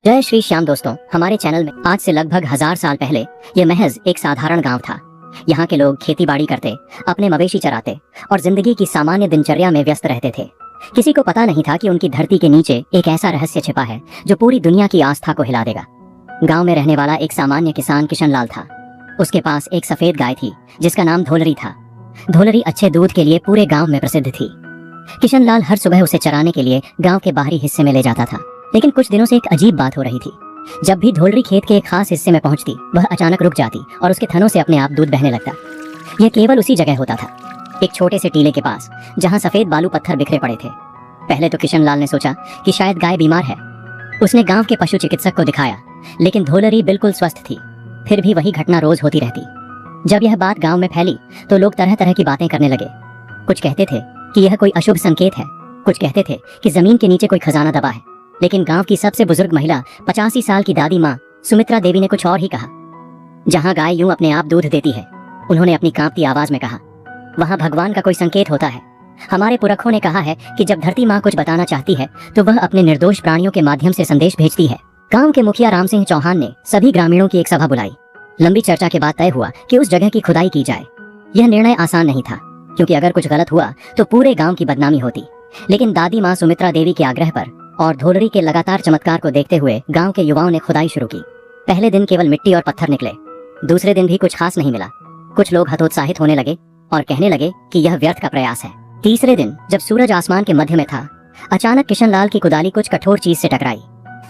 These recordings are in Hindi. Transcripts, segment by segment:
जय श्री श्याम दोस्तों, हमारे चैनल में आज से लगभग 1000 साल पहले ये महज एक साधारण गांव था। यहाँ के लोग खेती बाड़ी करते, अपने मवेशी चराते और जिंदगी की सामान्य दिनचर्या में व्यस्त रहते थे। किसी को पता नहीं था कि उनकी धरती के नीचे एक ऐसा रहस्य छिपा है जो पूरी दुनिया की आस्था को हिला देगा। गाँव में रहने वाला एक सामान्य किसान किशन लाल था। उसके पास एक सफेद गाय थी जिसका नाम धोलरी था। धोलरी अच्छे दूध के लिए पूरे गाँव में प्रसिद्ध थी। किशन लाल हर सुबह उसे चराने के लिए गाँव के बाहरी हिस्से में ले जाता था। लेकिन कुछ दिनों से एक अजीब बात हो रही थी। जब भी धोलरी खेत के एक खास हिस्से में पहुंचती, वह अचानक रुक जाती और उसके थनों से अपने आप दूध बहने लगता। यह केवल उसी जगह होता था, एक छोटे से टीले के पास, जहां सफेद बालू पत्थर बिखरे पड़े थे। पहले तो किशन लाल ने सोचा कि शायद गाय बीमार है। उसने गांव के पशु चिकित्सक को दिखाया, लेकिन धोलरी बिल्कुल स्वस्थ थी। फिर भी वही घटना रोज होती रहती। जब यह बात गाँव में फैली तो लोग तरह तरह की बातें करने लगे। कुछ कहते थे कि यह कोई अशुभ संकेत है, कुछ कहते थे कि जमीन के नीचे कोई खजाना दबा है। लेकिन गांव की सबसे बुजुर्ग महिला 85 साल की दादी माँ सुमित्रा देवी ने कुछ और ही कहा। जहां गाय यूं अपने आप दूध देती है, उन्होंने अपनी कांपती आवाज में कहा, वहां भगवान का कोई संकेत होता है। हमारे पुरखों ने कहा है कि जब धरती माँ कुछ बताना चाहती है तो वह अपने निर्दोष प्राणियों के माध्यम से संदेश भेजती है। गांव के मुखिया राम सिंह चौहान ने सभी ग्रामीणों की एक सभा बुलाई। लंबी चर्चा के बाद तय हुआ कि उस जगह की खुदाई की जाए। यह निर्णय आसान नहीं था, क्योंकि अगर कुछ गलत हुआ तो पूरे गाँव की बदनामी होती। लेकिन दादी माँ सुमित्रा देवी के आग्रह पर और धोलरी के लगातार चमत्कार को देखते हुए गांव के युवाओं ने खुदाई शुरू की। पहले दिन केवल मिट्टी और पत्थर निकले। दूसरे दिन भी कुछ खास नहीं मिला। कुछ लोग हतोत्साहित होने लगे और कहने लगे कि यह व्यर्थ का प्रयास है। तीसरे दिन जब सूरज आसमान के मध्य में था, अचानक किशन लाल की कुदाली कुछ कठोर चीज से टकराई।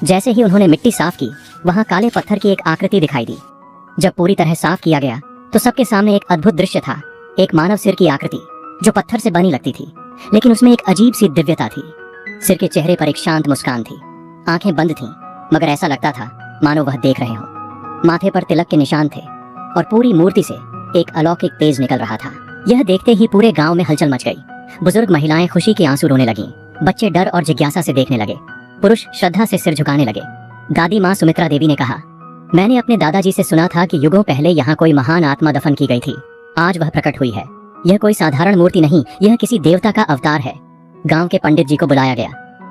जैसे ही उन्होंने मिट्टी साफ की, वहां काले पत्थर की एक आकृति दिखाई दी। जब पूरी तरह साफ किया गया तो सबके सामने एक अद्भुत दृश्य था। एक मानव सिर की आकृति जो पत्थर से बनी लगती थी, लेकिन उसमें एक अजीब सी दिव्यता थी। सिर के चेहरे पर एक शांत मुस्कान थी। आंखें बंद थीं, मगर ऐसा लगता था मानो वह देख रहे हों। माथे पर तिलक के निशान थे और पूरी मूर्ति से एक अलौकिक तेज निकल रहा था। यह देखते ही पूरे गांव में हलचल मच गई। बुजुर्ग महिलाएं खुशी के आंसू रोने लगीं। बच्चे डर और जिज्ञासा से देखने लगे। पुरुष श्रद्धा से सिर झुकाने लगे। दादी माँ सुमित्रा देवी ने कहा, मैंने अपने दादाजी से सुना था कि युगों पहले यहाँ कोई महान आत्मा दफन की गई थी। आज वह प्रकट हुई है। यह कोई साधारण मूर्ति नहीं, यह किसी देवता का अवतार है। गांव के पंडित जी को बुलाया गया।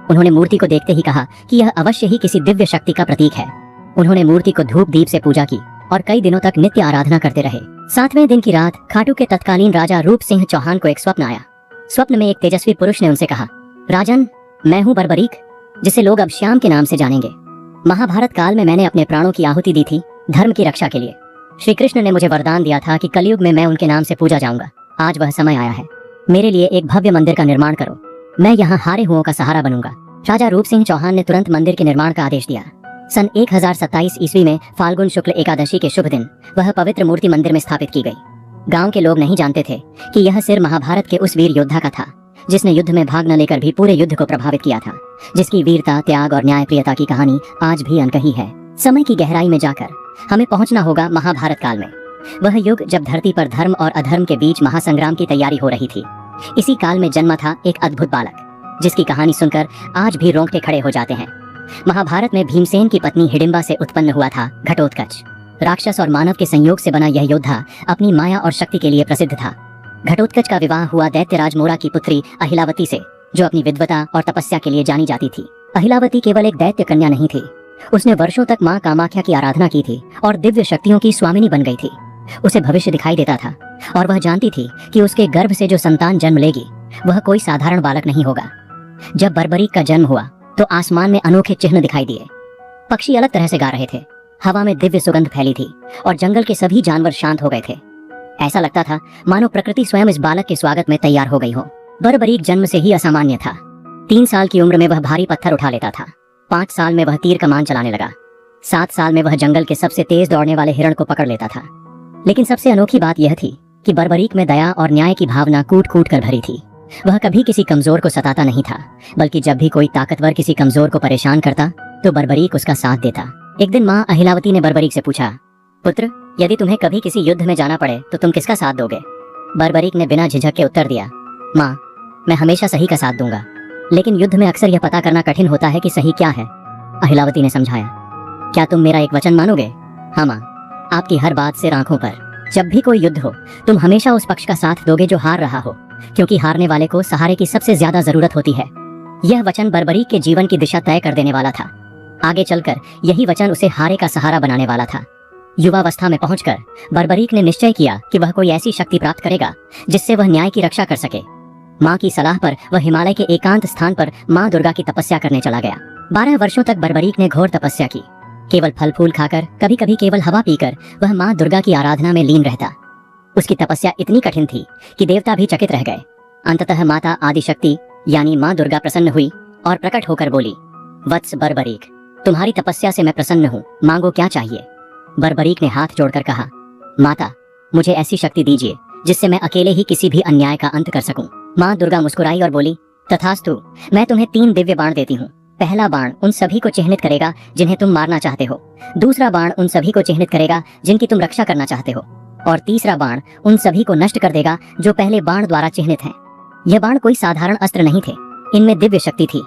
उन्होंने मूर्ति को देखते ही कहा कि यह अवश्य ही किसी दिव्य शक्ति का प्रतीक है। उन्होंने मूर्ति को धूप दीप से पूजा की और कई दिनों तक नित्य आराधना करते रहे। 7वें दिन की रात खाटू के तत्कालीन राजा रूप सिंह चौहान को एक स्वप्न आया। स्वप्न में एक तेजस्वी पुरुष ने उनसे कहा, राजन, मैं हूँ बर्बरीक, जिसे लोग अब श्याम के नाम से जानेंगे। महाभारत काल में मैंने अपने प्राणों की आहुति दी थी धर्म की रक्षा के लिए। श्री कृष्ण ने मुझे वरदान दिया था कि कलयुग में मैं उनके नाम से पूजा जाऊंगा। आज वह समय आया है। मेरे लिए एक भव्य मंदिर का निर्माण करो। मैं यहाँ हारे हुओं का सहारा बनूंगा। राजा रूप सिंह चौहान ने तुरंत मंदिर के निर्माण का आदेश दिया। सन 1027 ईस्वी में फाल्गुन शुक्ल एकादशी के शुभ दिन वह पवित्र मूर्ति मंदिर में स्थापित की गई। गांव के लोग नहीं जानते थे कि यह सिर महाभारत के उस वीर योद्धा का था, जिसने युद्ध में भाग न लेकर भी पूरे युद्ध को प्रभावित किया था, जिसकी वीरता, त्याग और न्यायप्रियता की कहानी आज भी अनकही है। समय की गहराई में जाकर हमें पहुंचना होगा महाभारत काल में। वह युग जब धरती पर धर्म और अधर्म के बीच महासंग्राम की तैयारी हो रही थी। इसी काल में जन्मा था एक अद्भुत बालक, जिसकी कहानी सुनकर आज भी रोंगटे खड़े हो जाते हैं। महाभारत में भीमसेन की पत्नी हिडिंबा से उत्पन्न हुआ था घटोत्कच। राक्षस और मानव के संयोग से बना यह योद्धा अपनी माया और शक्ति के लिए प्रसिद्ध था। घटोत्कच का विवाह हुआ दैत्यराज मोरा की पुत्री अहिलावती से, जो अपनी विद्वता और तपस्या के लिए जानी जाती थी। अहिलावती केवल एक दैत्य कन्या नहीं थी, उसने वर्षों तक माँ कामाख्या की आराधना की थी और दिव्य शक्तियों की स्वामिनी बन गई थी। उसे भविष्य दिखाई देता था और वह जानती थी कि उसके गर्भ से जो संतान जन्म लेगी वह कोई साधारण बालक नहीं होगा। जब बर्बरीक का जन्म हुआ तो आसमान में अनोखे चिन्ह दिखाई दिए। पक्षी अलग तरह से गा रहे थे, हवा में दिव्य सुगंध फैली थी और जंगल के सभी जानवर शांत हो गए थे। ऐसा लगता था मानो प्रकृति स्वयं इस बालक के स्वागत में तैयार हो गई हो। बर्बरीक जन्म से ही असामान्य था। 3 साल की उम्र में वह भारी पत्थर उठा लेता था। 5 साल में वह तीर कमान चलाने लगा। 7 साल में वह जंगल के सबसे तेज दौड़ने वाले हिरण को पकड़ लेता था। लेकिन सबसे अनोखी बात यह थी कि बर्बरीक में दया और न्याय की भावना कूट कूट कर भरी थी। वह कभी किसी कमजोर को सताता नहीं था, बल्कि जब भी कोई ताकतवर किसी कमजोर को परेशान करता तो बर्बरीक उसका साथ देता। एक दिन माँ अहिलावती ने बर्बरीक से पूछा, पुत्र, यदि तुम्हें कभी किसी युद्ध में जाना पड़े तो तुम किसका साथ दोगे? बर्बरीक ने बिना झिझक के उत्तर दिया, माँ, मैं हमेशा सही का साथ दूंगा, लेकिन युद्ध में अक्सर यह पता करना कठिन होता है कि सही क्या है। अहिलावती ने समझाया, क्या तुम मेरा एक वचन मानोगे? हाँ माँ, आपकी हर बात से आंखों पर। जब भी कोई युद्ध हो तुम हमेशा उस पक्ष का साथ दोगे जो हार रहा हो, क्योंकि हारने वाले को सहारे की सबसे ज्यादा जरूरत होती है। यह वचन बर्बरीक के जीवन की दिशा तय कर देने वाला था। आगे चलकर यही वचन उसे हारे का सहारा बनाने वाला था। युवावस्था में पहुंचकर बर्बरीक ने निश्चय किया कि वह कोई ऐसी शक्ति प्राप्त करेगा जिससे वह न्याय की रक्षा कर सके। माँ की सलाह पर वह हिमालय के एकांत स्थान पर माँ दुर्गा की तपस्या करने चला गया। 12 वर्षों तक बर्बरीक ने घोर तपस्या की। केवल फल फूल खाकर, कभी कभी केवल हवा पीकर वह माँ दुर्गा की आराधना में लीन रहता। उसकी तपस्या इतनी कठिन थी कि देवता भी चकित रह गए। अंततः माता आदिशक्ति यानी माँ दुर्गा प्रसन्न हुई और प्रकट होकर बोली, वत्स बर्बरीक, तुम्हारी तपस्या से मैं प्रसन्न हूँ, मांगो क्या चाहिए। बर्बरीक ने हाथ जोड़कर कहा, माता, मुझे ऐसी शक्ति दीजिए जिससे मैं अकेले ही किसी भी अन्याय का अंत कर सकूं। माँ दुर्गा मुस्कुराई और बोली, तथास्तु, मैं तुम्हें 3 दिव्य बाण देती हूँ। पहला बाण उन सभी को चिह्नित करेगा जिन्हें तुम मारना चाहते हो। दूसरा बाण उन सभी को चिह्नित करेगा जिनकी तुम रक्षा करना चाहते हो। और तीसरा बाण उन सभी को नष्ट कर देगा जो पहले बाण द्वारा चिह्नित हैं। यह बाण कोई साधारण अस्त्र नहीं थे, इनमें दिव्य शक्ति थी।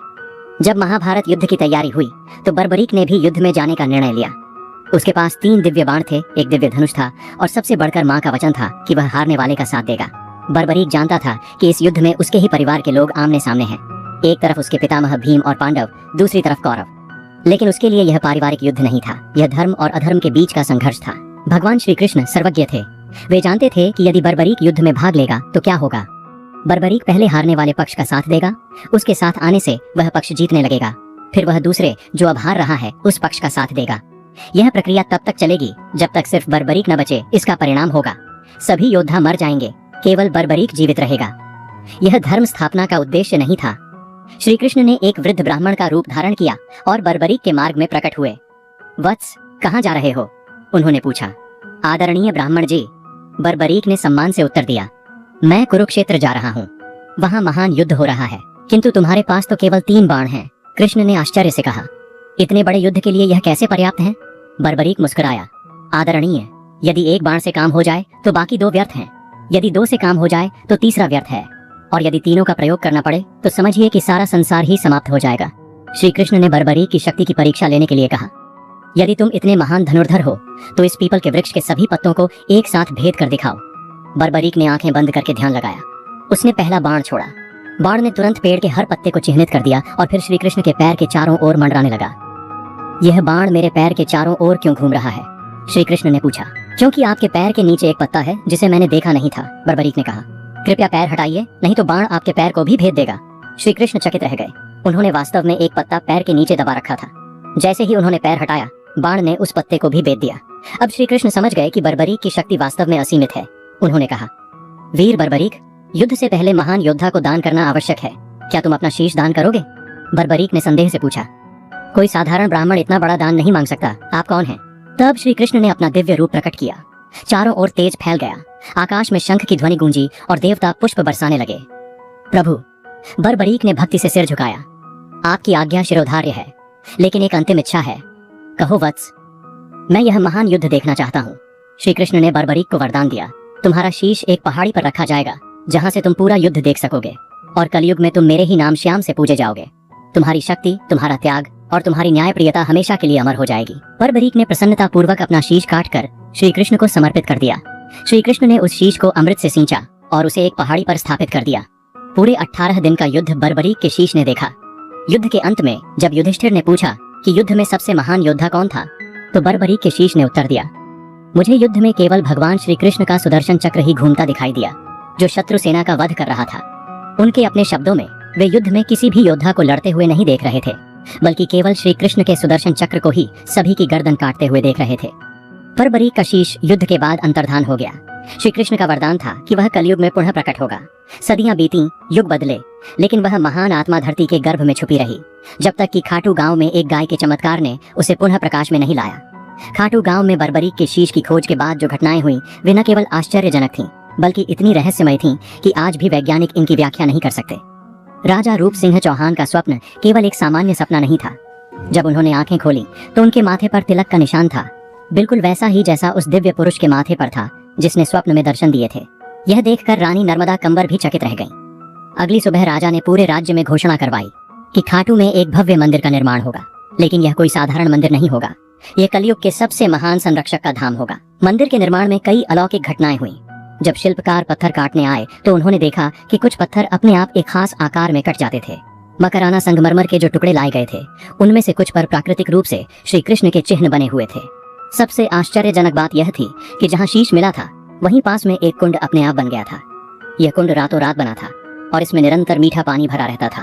जब महाभारत युद्ध की तैयारी हुई तो बर्बरीक ने भी युद्ध में जाने का निर्णय लिया। उसके पास 3 दिव्य बाण थे, एक दिव्य धनुष था और सबसे बढ़कर माँ का वचन था कि वह हारने वाले का साथ देगा। बर्बरीक जानता था कि इस युद्ध में उसके ही परिवार के लोग आमने सामने हैं। एक तरफ उसके पितामह भीम और पांडव, दूसरी तरफ कौरव। लेकिन उसके लिए यह पारिवारिक युद्ध नहीं था, यह धर्म और अधर्म के बीच का संघर्ष था। भगवान श्री कृष्ण सर्वज्ञ थे। वे जानते थे कि यदि बर्बरीक युद्ध में भाग लेगा तो क्या होगा। बर्बरीक पहले हारने वाले पक्ष का साथ देगा, उसके साथ आने से वह पक्ष जीतने लगेगा, फिर वह दूसरे जो अब हार रहा है उस पक्ष का साथ देगा। यह प्रक्रिया तब तक चलेगी जब तक सिर्फ बर्बरीक न बचे। इसका परिणाम होगा सभी योद्धा मर जाएंगे, केवल बर्बरीक जीवित रहेगा। यह धर्म स्थापना का उद्देश्य नहीं था। श्री कृष्ण ने एक वृद्ध ब्राह्मण का रूप धारण किया और बर्बरीक के मार्ग में प्रकट हुए। वत्स, कहाँ जा रहे हो? उन्होंने पूछा। आदरणीय ब्राह्मण जी, बर्बरीक ने सम्मान से उत्तर दिया, मैं कुरुक्षेत्र जा रहा हूँ। वहाँ महान युद्ध हो रहा है, किंतु तुम्हारे पास तो केवल 3 बाण हैं। कृष्ण ने आश्चर्य से कहा, इतने बड़े युद्ध के लिए यह कैसे पर्याप्त हैं? बर्बरीक मुस्कुराया, आदरणीय, यदि 1 बाण से काम हो जाए तो बाकी 2 व्यर्थ हैं। यदि 2 से काम हो जाए तो तीसरा व्यर्थ है, और यदि तीनों का प्रयोग करना पड़े तो समझिए कि सारा संसार ही समाप्त हो जाएगा। श्री कृष्ण ने बर्बरीक की शक्ति की परीक्षा लेने के लिए कहा, यदि तुम इतने महान धनुर्धर हो तो इस पीपल के वृक्ष के सभी पत्तों को एक साथ भेद कर दिखाओ। बर्बरीक ने आंखें बंद करके ध्यान लगाया। उसने पहला बाण छोड़ा। बाण ने तुरंत पेड़ के हर पत्ते को चिह्नित कर दिया और फिर श्री कृष्ण के पैर के चारों ओर मंडराने लगा। यह बाण मेरे पैर के चारों ओर क्यों घूम रहा है? श्री कृष्ण ने पूछा। क्योंकि आपके पैर के नीचे एक पत्ता है जिसे मैंने देखा नहीं था, बर्बरीक ने कहा। कृपया पैर हटाइए, नहीं तो बाण आपके पैर को भी भेद देगा। श्री कृष्ण चकित रह गए। उन्होंने वास्तव में एक पत्ता पैर के नीचे दबा रखा था। जैसे ही उन्होंने पैर हटाया, बाण ने उस पत्ते को भी भेद दिया। अब श्री कृष्ण समझ गए कि बर्बरीक की शक्ति वास्तव में असीमित है। उन्होंने कहा, वीर बर्बरीक, युद्ध से पहले महान योद्धा को दान करना आवश्यक है। क्या तुम अपना शीश दान करोगे? बर्बरीक ने संदेह से पूछा। कोई साधारण ब्राह्मण इतना बड़ा दान नहीं मांग सकता। आप कौन हैं? तब श्री कृष्ण ने अपना दिव्य रूप प्रकट किया। चारों ओर तेज फैल गया। आकाश में शंख की ध्वनि गूंजी और देवता पुष्प बरसाने लगे। प्रभु, बर्बरीक ने भक्ति से सिर झुकाया। आपकी आज्ञा शिरोधार्य है, लेकिन एक अंतिम इच्छा है। कहो वत्स। मैं यह महान युद्ध देखना चाहता हूँ। श्री कृष्ण ने बर्बरीक को वरदान दिया, तुम्हारा शीश एक पहाड़ी पर रखा जाएगा जहाँ से तुम पूरा युद्ध देख सकोगे, और कलयुग में तुम मेरे ही नाम श्याम से पूजे जाओगे। तुम्हारी शक्ति, तुम्हारा त्याग और तुम्हारी न्यायप्रियता हमेशा के लिए अमर हो जाएगी। बर्बरीक ने प्रसन्नता पूर्वक अपना शीश काटकर श्री कृष्ण को समर्पित कर दिया। श्री कृष्ण ने उस शीश को अमृत से सींचा और उसे एक पहाड़ी पर स्थापित कर दिया। पूरे 18 दिन का युद्ध बर्बरीक के शीश ने देखा। युद्ध के अंत में जब युधिष्ठिर ने पूछा कि युद्ध में सबसे महान योद्धा कौन था, तो बर्बरीक के शीश ने उत्तर दिया, मुझे युद्ध में केवल भगवान श्री कृष्ण का सुदर्शन चक्र ही घूमता दिखाई दिया, जो शत्रु सेना का वध कर रहा था। उनके अपने शब्दों में, वे युद्ध में किसी भी योद्धा को लड़ते हुए नहीं देख रहे थे, बल्कि केवल श्री कृष्ण के सुदर्शन चक्र को ही सभी की गर्दन काटते हुए देख रहे थे। बर्बरीक का शीश युद्ध के बाद अंतर्धान हो गया। श्री कृष्ण का वरदान था कि वह कलयुग में पुनः प्रकट होगा। सदियां बीती, युग बदले, लेकिन वह महान आत्मा धरती के गर्भ में छुपी रही, जब तक कि खाटू गांव में एक गाय के चमत्कार ने उसे पुनः प्रकाश में नहीं लाया। खाटू गांव में बर्बरीक के शीश की खोज के बाद जो घटनाएं हुई, वे न केवल आश्चर्यजनक थीं, बल्कि इतनी रहस्यमय थीं कि आज भी वैज्ञानिक इनकी व्याख्या नहीं कर सकते। राजा रूप सिंह चौहान का स्वप्न केवल एक सामान्य सपना नहीं था। जब उन्होंने आंखें खोली तो उनके माथे पर तिलक का निशान था, बिल्कुल वैसा ही जैसा उस दिव्य पुरुष के माथे पर था जिसने स्वप्न में दर्शन दिए थे। यह देखकर रानी नर्मदा कंवर भी चकित रह गईं। अगली सुबह राजा ने पूरे राज्य में घोषणा करवाई कि खाटू में एक भव्य मंदिर का निर्माण होगा, लेकिन यह कोई साधारण मंदिर नहीं होगा। यह कलयुग के सबसे महान संरक्षक का धाम होगा। मंदिर के निर्माण में कई अलौकिक घटनाएं हुई। जब शिल्पकार पत्थर काटने आए तो उन्होंने देखा कि कुछ पत्थर अपने आप एक खास आकार में कट जाते थे। मकराना संगमरमर के जो टुकड़े लाए गए थे उनमें से कुछ पर प्राकृतिक रूप से श्री कृष्ण के चिन्ह बने हुए थे। सबसे आश्चर्यजनक बात यह थी कि जहाँ शीश मिला था वहीं पास में एक कुंड अपने आप बन गया था। यह कुंड रातों रात बना था और इसमें निरंतर मीठा पानी भरा रहता था,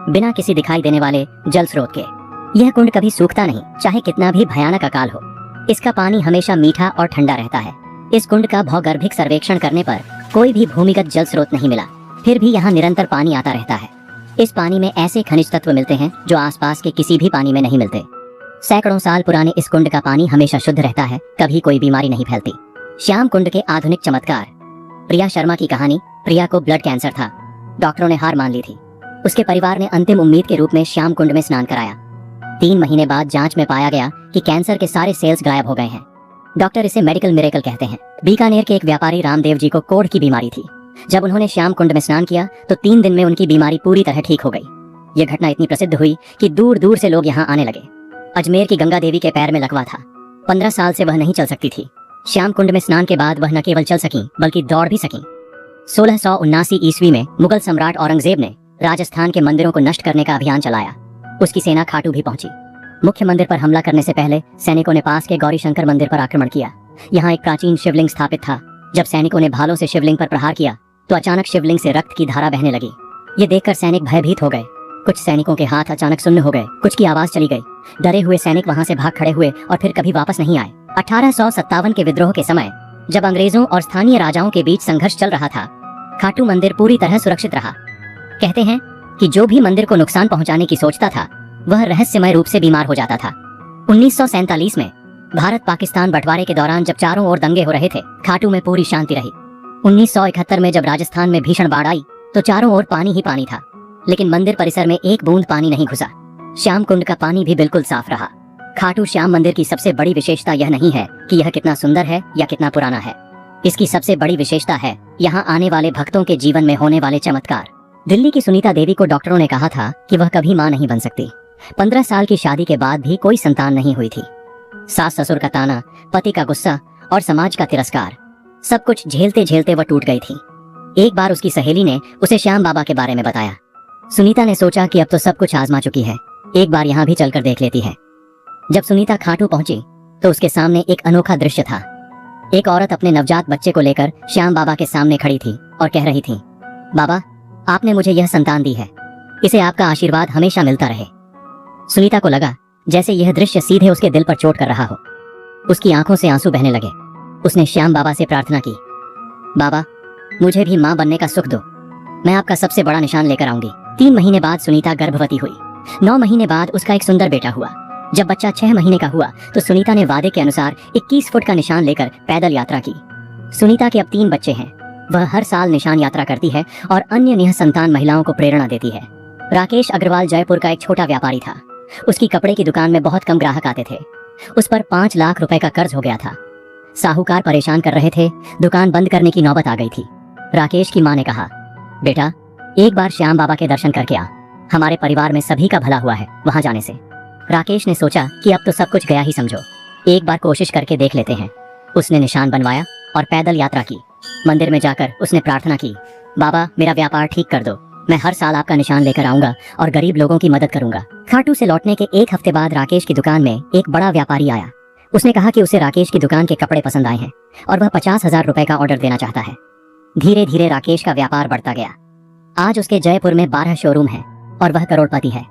बिना किसी दिखाई देने वाले जल स्रोत के। यह कुंड कभी सूखता नहीं, चाहे कितना भी भयानक अकाल हो। इसका पानी हमेशा मीठा और ठंडा रहता है। इस कुंड का भौगर्भिक सर्वेक्षण करने पर कोई भी भूमिगत जल स्रोत नहीं मिला, फिर भी यहाँ निरंतर पानी आता रहता है। इस पानी में ऐसे खनिज तत्व मिलते हैं जो आसपास के किसी भी पानी में नहीं मिलते। सैकड़ों साल पुराने इस कुंड का पानी हमेशा शुद्ध रहता है, कभी कोई बीमारी नहीं फैलती। श्याम कुंड के आधुनिक चमत्कार। प्रिया शर्मा की कहानी। प्रिया को ब्लड कैंसर था, डॉक्टरों ने हार मान ली थी। उसके परिवार ने अंतिम उम्मीद के रूप में श्याम कुंड में स्नान कराया। 3 महीने बाद जांच में पाया गया कि कैंसर के सारे सेल्स गायब हो गए हैं। डॉक्टर इसे मेडिकल मिरेकल कहते हैं। बीकानेर के एक व्यापारी रामदेव जी को कोढ़ की बीमारी थी। जब उन्होंने श्याम कुंड में स्नान किया तो 3 दिन में उनकी बीमारी पूरी तरह ठीक हो गई। यह घटना इतनी प्रसिद्ध हुई कि दूर दूर से लोग यहाँ आने लगे। अजमेर की गंगा देवी के पैर में लकवा था, 15 साल से वह नहीं चल सकती थी। श्याम कुंड में स्नान के बाद वह न केवल चल सकी बल्कि दौड़ भी सकी। 1679 ईस्वी में मुगल सम्राट औरंगजेब ने राजस्थान के मंदिरों को नष्ट करने का अभियान चलाया। उसकी सेना खाटू भी पहुंची। मुख्य मंदिर पर हमला करने से पहले सैनिकों ने पास के गौरी शंकर मंदिर पर आक्रमण किया। यहाँ एक प्राचीन शिवलिंग स्थापित था। जब सैनिकों ने भालों से शिवलिंग पर प्रहार किया तो अचानक शिवलिंग से रक्त की धारा बहने लगी। ये देखकर सैनिक भयभीत हो गए। कुछ सैनिकों के हाथ अचानक सुन्न हो गए, कुछ की आवाज चली गई। डरे हुए सैनिक वहां से भाग खड़े हुए और फिर कभी वापस नहीं आए। 1857 के विद्रोह के समय जब अंग्रेजों और स्थानीय राजाओं के बीच संघर्ष चल रहा था, खाटू मंदिर पूरी तरह सुरक्षित रहा। कहते हैं कि जो भी मंदिर को नुकसान पहुंचाने की सोचता था वह रहस्यमय रूप से बीमार हो जाता था। 1947 में भारत पाकिस्तान बंटवारे के दौरान जब चारों ओर दंगे हो रहे थे, खाटू में पूरी शांति रही। 1971 में जब राजस्थान में भीषण बाढ़ आई तो चारों ओर पानी ही पानी था, लेकिन मंदिर परिसर में एक बूंद पानी नहीं घुसा। श्याम कुंड का पानी भी बिल्कुल साफ रहा। खाटू श्याम मंदिर की सबसे बड़ी विशेषता यह नहीं है कि यह कितना सुंदर है या कितना पुराना है। इसकी सबसे बड़ी विशेषता है यहाँ आने वाले भक्तों के जीवन में होने वाले चमत्कार। दिल्ली की सुनीता देवी को डॉक्टरों ने कहा था कि वह कभी मां नहीं बन सकती। 15 साल की शादी के बाद भी कोई संतान नहीं हुई थी। सास ससुर का ताना, पति का गुस्सा और समाज का तिरस्कार, सब कुछ झेलते झेलते वह टूट गई थी। एक बार उसकी सहेली ने उसे श्याम बाबा के बारे में बताया। सुनीता ने सोचा कि अब तो सब कुछ आजमा चुकी है, एक बार यहाँ भी चलकर देख लेती है। जब सुनीता खाटू पहुंची तो उसके सामने एक अनोखा दृश्य था। एक औरत अपने नवजात बच्चे को लेकर श्याम बाबा के सामने खड़ी थी और कह रही थी, बाबा, आपने मुझे यह संतान दी है, इसे आपका आशीर्वाद हमेशा मिलता रहे। सुनीता को लगा जैसे यह दृश्य सीधे उसके दिल पर चोट कर रहा हो। उसकी आंखों से आंसू बहने लगे। उसने श्याम बाबा से प्रार्थना की, बाबा, मुझे भी मां बनने का सुख दो, मैं आपका सबसे बड़ा निशान लेकर आऊंगी। 3 महीने बाद सुनीता गर्भवती हुई। 9 महीने बाद उसका एक सुंदर बेटा हुआ। जब बच्चा 6 महीने का हुआ तो सुनीता ने वादे के अनुसार 21 फुट का निशान लेकर पैदल यात्रा की। सुनीता के अब 3 बच्चे हैं। वह हर साल निशान यात्रा करती है और अन्य निःसंतान महिलाओं को प्रेरणा देती है। राकेश अग्रवाल जयपुर का एक छोटा व्यापारी था। उसकी कपड़े की दुकान में बहुत कम ग्राहक आते थे। उस पर 5 लाख रुपए का कर्ज हो गया था। साहूकार परेशान कर रहे थे, दुकान बंद करने की नौबत आ गई थी। राकेश की मां ने कहा, बेटा, एक बार श्याम बाबा के दर्शन करके आ, हमारे परिवार में सभी का भला हुआ है वहां जाने से। राकेश ने सोचा कि अब तो सब कुछ गया ही समझो, एक बार कोशिश करके देख लेते हैं। उसने निशान बनवाया और पैदल यात्रा की। मंदिर में जाकर उसने प्रार्थना की, बाबा, मेरा व्यापार ठीक कर दो, मैं हर साल आपका निशान लेकर आऊंगा और गरीब लोगों की मदद करूंगा। खाटू से लौटने के 1 हफ्ते बाद राकेश की दुकान में एक बड़ा व्यापारी आया। उसने कहा कि उसे राकेश की दुकान के कपड़े पसंद आए हैं और वह 50,000 रुपए का ऑर्डर देना चाहता है। धीरे धीरे राकेश का व्यापार बढ़ता गया। आज उसके जयपुर में 12 शोरूम है और वह करोड़पति है।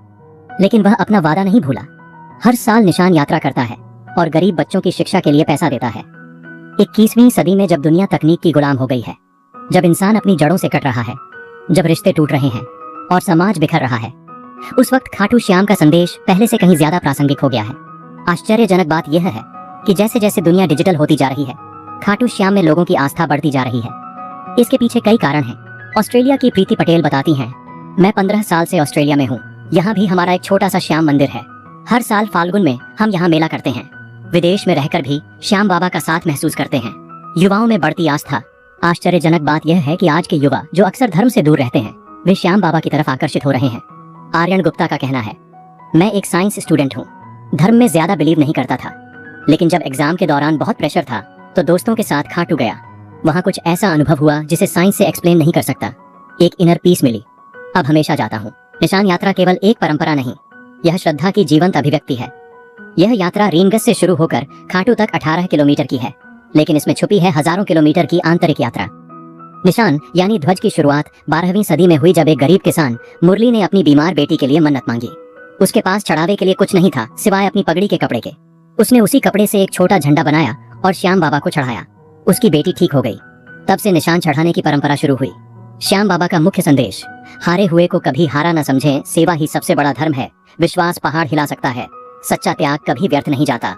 लेकिन वह अपना वादा नहीं भूला। हर साल निशान यात्रा करता है और गरीब बच्चों की शिक्षा के लिए पैसा देता है। 21वीं सदी में जब दुनिया तकनीक की गुलाम हो गई है, जब इंसान अपनी जड़ों से कट रहा है, जब रिश्ते टूट रहे हैं और समाज बिखर रहा है, उस वक्त खाटू श्याम का संदेश पहले से कहीं ज्यादा प्रासंगिक हो गया है। आश्चर्यजनक बात यह है कि जैसे जैसे दुनिया डिजिटल होती जा रही है, खाटू श्याम में लोगों की आस्था बढ़ती जा रही है। इसके पीछे कई कारण हैं। ऑस्ट्रेलिया की प्रीति पटेल बताती हैं, मैं 15 साल से ऑस्ट्रेलिया में हूँ। यहाँ भी हमारा एक छोटा सा श्याम मंदिर है। हर साल फाल्गुन में हम यहाँ मेला करते हैं। विदेश में रहकर भी श्याम बाबा का साथ महसूस करते हैं। युवाओं में बढ़ती आस्था। आश्चर्यजनक बात यह है कि आज के युवा जो अक्सर धर्म से दूर रहते हैं, वे श्याम बाबा की तरफ आकर्षित हो रहे हैं। आर्यन गुप्ता का कहना है, मैं एक साइंस स्टूडेंट हूँ, धर्म में ज्यादा बिलीव नहीं करता था, लेकिन जब एग्जाम के दौरान बहुत प्रेशर था तो दोस्तों के साथ खाटू गया। वहाँ कुछ ऐसा अनुभव हुआ जिसे साइंस से एक्सप्लेन नहीं कर सकता। एक इनर पीस मिली। अब हमेशा जाता हूँ। निशान यात्रा केवल एक परंपरा नहीं, यह श्रद्धा की जीवंत अभिव्यक्ति है। यह यात्रा रीनगस से शुरू होकर खाटू तक 18 किलोमीटर की है, लेकिन इसमें छुपी है हजारों किलोमीटर की आंतरिक यात्रा। निशान यानी ध्वज की शुरुआत 12वीं सदी में हुई, जब एक गरीब किसान मुरली ने अपनी बीमार बेटी के लिए मन्नत मांगी। उसके पास चढ़ावे के लिए कुछ नहीं था सिवाय अपनी पगड़ी के कपड़े के। उसने उसी कपड़े से एक छोटा झंडा बनाया और श्याम बाबा को चढ़ाया। उसकी बेटी ठीक हो गई। तब से निशान चढ़ाने की परंपरा शुरू हुई। श्याम बाबा का मुख्य संदेश, हारे हुए को कभी हारा न समझें, सेवा ही सबसे बड़ा धर्म है, विश्वास पहाड़ हिला सकता है, सच्चा त्याग कभी व्यर्थ नहीं जाता।